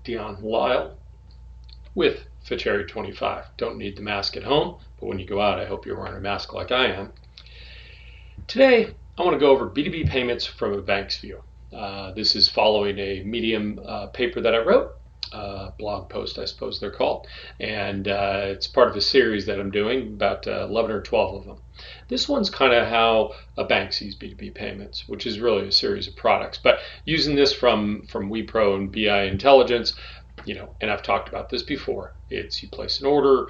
Dion Lyle with Fitchery 25. Don't need the mask at home, but when you go out, I hope you're wearing a mask like I am. Today, I want to go over B2B payments from a bank's view. This is following a Medium paper that I wrote, blog post, I suppose they're called, and it's part of a series that I'm doing, about 11 or 12 of them. This one's kind of how a bank sees B2B payments, which is really a series of products. But using this from WePro and BI Intelligence, and I've talked about this before. It's you place an order,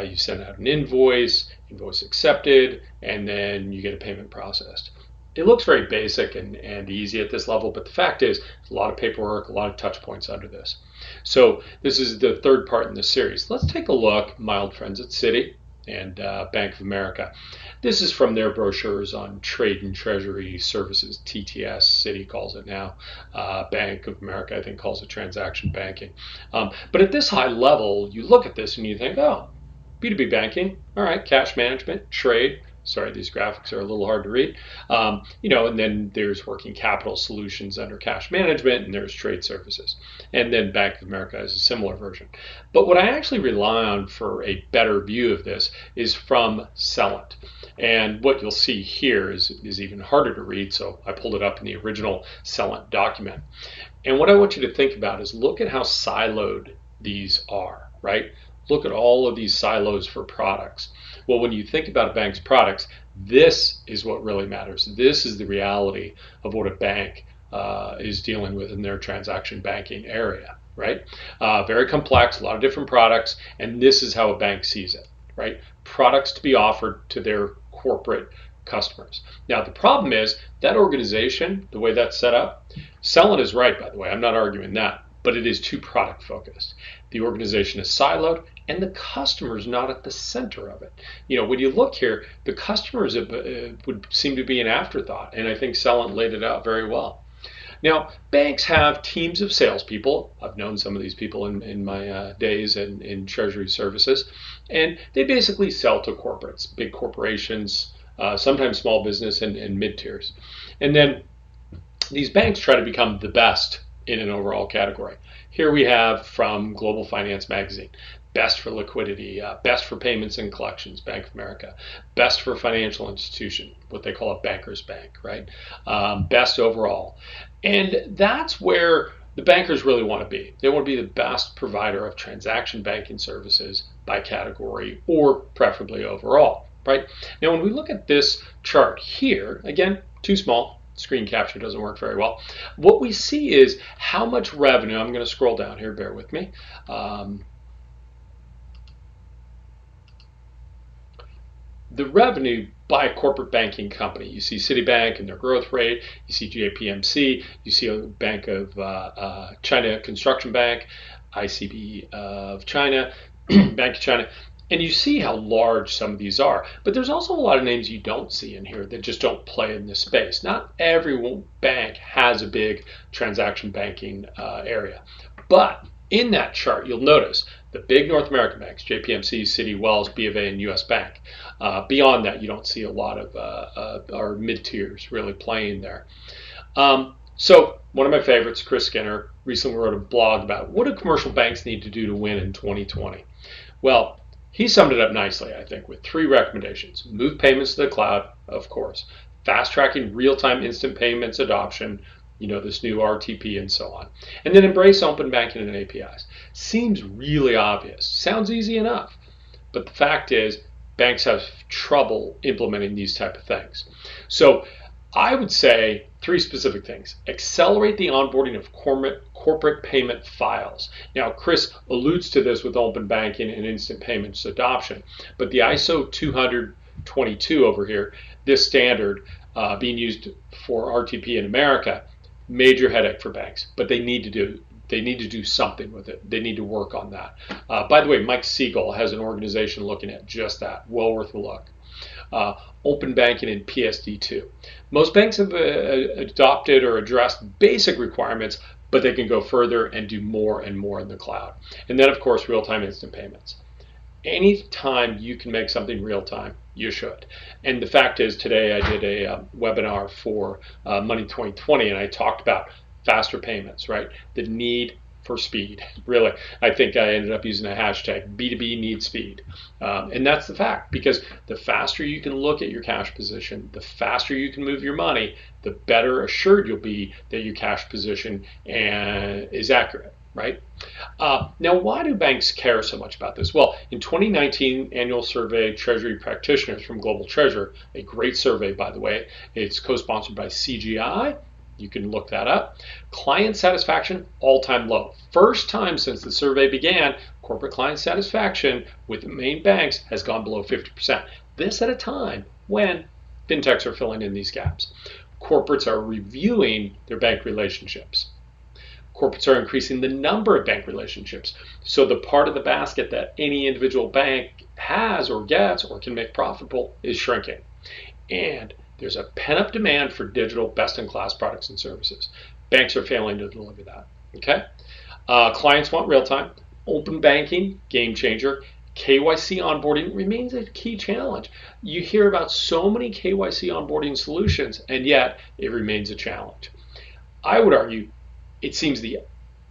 you send out an invoice accepted, and then you get a payment processed. It looks very basic and easy at this level, but the fact is, there's a lot of paperwork, a lot of touch points under this. So this is the third part in this series. Let's take a look, my old friends at Citi and Bank of America. This is from their brochures on trade and treasury services, TTS, Citi calls it now. Bank of America, I think, calls it transaction banking. But at this high level, you look at this and you think, oh, B2B banking, all right, cash management, trade. Sorry, these graphics are a little hard to read. And then there's working capital solutions under cash management, and there's trade services. And then Bank of America has a similar version. But what I actually rely on for a better view of this is from Celent. And what you'll see here is even harder to read, so I pulled it up in the original Celent document. And what I want you to think about is look at how siloed these are, right? Look at all of these silos for products. Well, when you think about a bank's products, this is what really matters. This is the reality of what a bank is dealing with in their transaction banking area, right? Very complex, a lot of different products, and this is how a bank sees it, right? Products to be offered to their corporate customers. Now, the problem is that organization, the way that's set up, Celent is right, by the way, I'm not arguing that, but it is too product focused. The organization is siloed, and the customer is not at the center of it. When you look here, the customers would seem to be an afterthought, and I think Celent laid it out very well. Now, banks have teams of salespeople. I've known some of these people in my days in treasury services, and they basically sell to corporates, big corporations, sometimes small business and mid-tiers. And then these banks try to become the best in an overall category. Here we have from Global Finance Magazine, best for liquidity, best for payments and collections, Bank of America, best for financial institution, what they call a banker's bank, right? Best overall. And that's where the bankers really want to be. They want to be the best provider of transaction banking services by category or preferably overall, right? Now, when we look at this chart here, again, too small, screen capture doesn't work very well. What we see is how much revenue, I'm going to scroll down here, bear with me. The revenue by a corporate banking company. You see Citibank and their growth rate. You see JPMC. You see a Bank of China Construction Bank, ICB of China, Bank of China. And you see how large some of these are. But there's also a lot of names you don't see in here that just don't play in this space. Not every bank has a big transaction banking area. But in that chart, you'll notice the big North American banks, JPMC, Citi, Wells, B of A, and US Bank. Beyond that, you don't see a lot of our mid-tiers really playing there. So one of my favorites, Chris Skinner, recently wrote a blog about what do commercial banks need to do to win in 2020. Well, he summed it up nicely, I think, with 3 recommendations. Move payments to the cloud, of course. Fast-tracking real-time instant payments adoption, this new RTP and so on. And then embrace open banking and APIs. Seems really obvious. Sounds easy enough. But the fact is, banks have trouble implementing these type of things. So I would say 3 specific things. Accelerate the onboarding of corporate payment files. Now, Chris alludes to this with open banking and instant payments adoption, but the ISO 20022 over here, this standard being used for RTP in America, major headache for banks, but they need to do something with it. They need to work on that. By the way, Mike Siegel has an organization looking at just that. Well worth a look. Open banking and PSD2. Most banks have adopted or addressed basic requirements, but they can go further and do more and more in the cloud. And then, of course, real-time instant payments. Anytime you can make something real-time, you should. And the fact is, today I did a webinar for Money 2020, and I talked about faster payments, right? The need for speed. Really, I think I ended up using a hashtag B2B needs speed. And that's the fact, because the faster you can look at your cash position, the faster you can move your money, the better assured you'll be that your cash position is accurate, right? Now, why do banks care so much about this? Well, in 2019 annual survey Treasury practitioners from Global Treasure, a great survey, by the way, it's co-sponsored by CGI. You can look that up. Client satisfaction, all-time low. First time since the survey began, corporate client satisfaction with the main banks has gone below 50%. This at a time when fintechs are filling in these gaps. Corporates are reviewing their bank relationships. Corporates are increasing the number of bank relationships. So the part of the basket that any individual bank has or gets or can make profitable is shrinking. And there's a pent-up demand for digital best-in-class products and services. Banks are failing to deliver that. Okay, clients want real-time. Open banking, game changer. KYC onboarding remains a key challenge. You hear about so many KYC onboarding solutions, and yet it remains a challenge. I would argue it seems the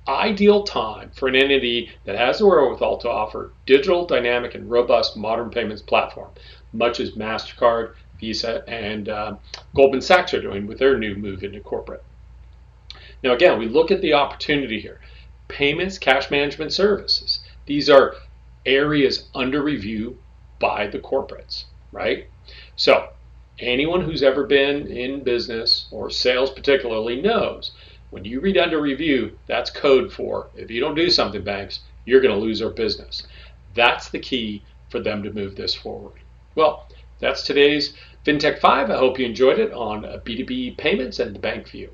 ideal time for an entity that has the wherewithal to offer digital, dynamic, and robust modern payments platform, much as MasterCard, Visa, and Goldman Sachs are doing with their new move into corporate. Now, again, we look at the opportunity here. Payments, cash management services. These are areas under review by the corporates, right? So anyone who's ever been in business or sales particularly knows when you read under review, that's code for if you don't do something, banks, you're going to lose our business. That's the key for them to move this forward. Well, that's today's FinTech 5. I hope you enjoyed it on B2B Payments and the Bank View.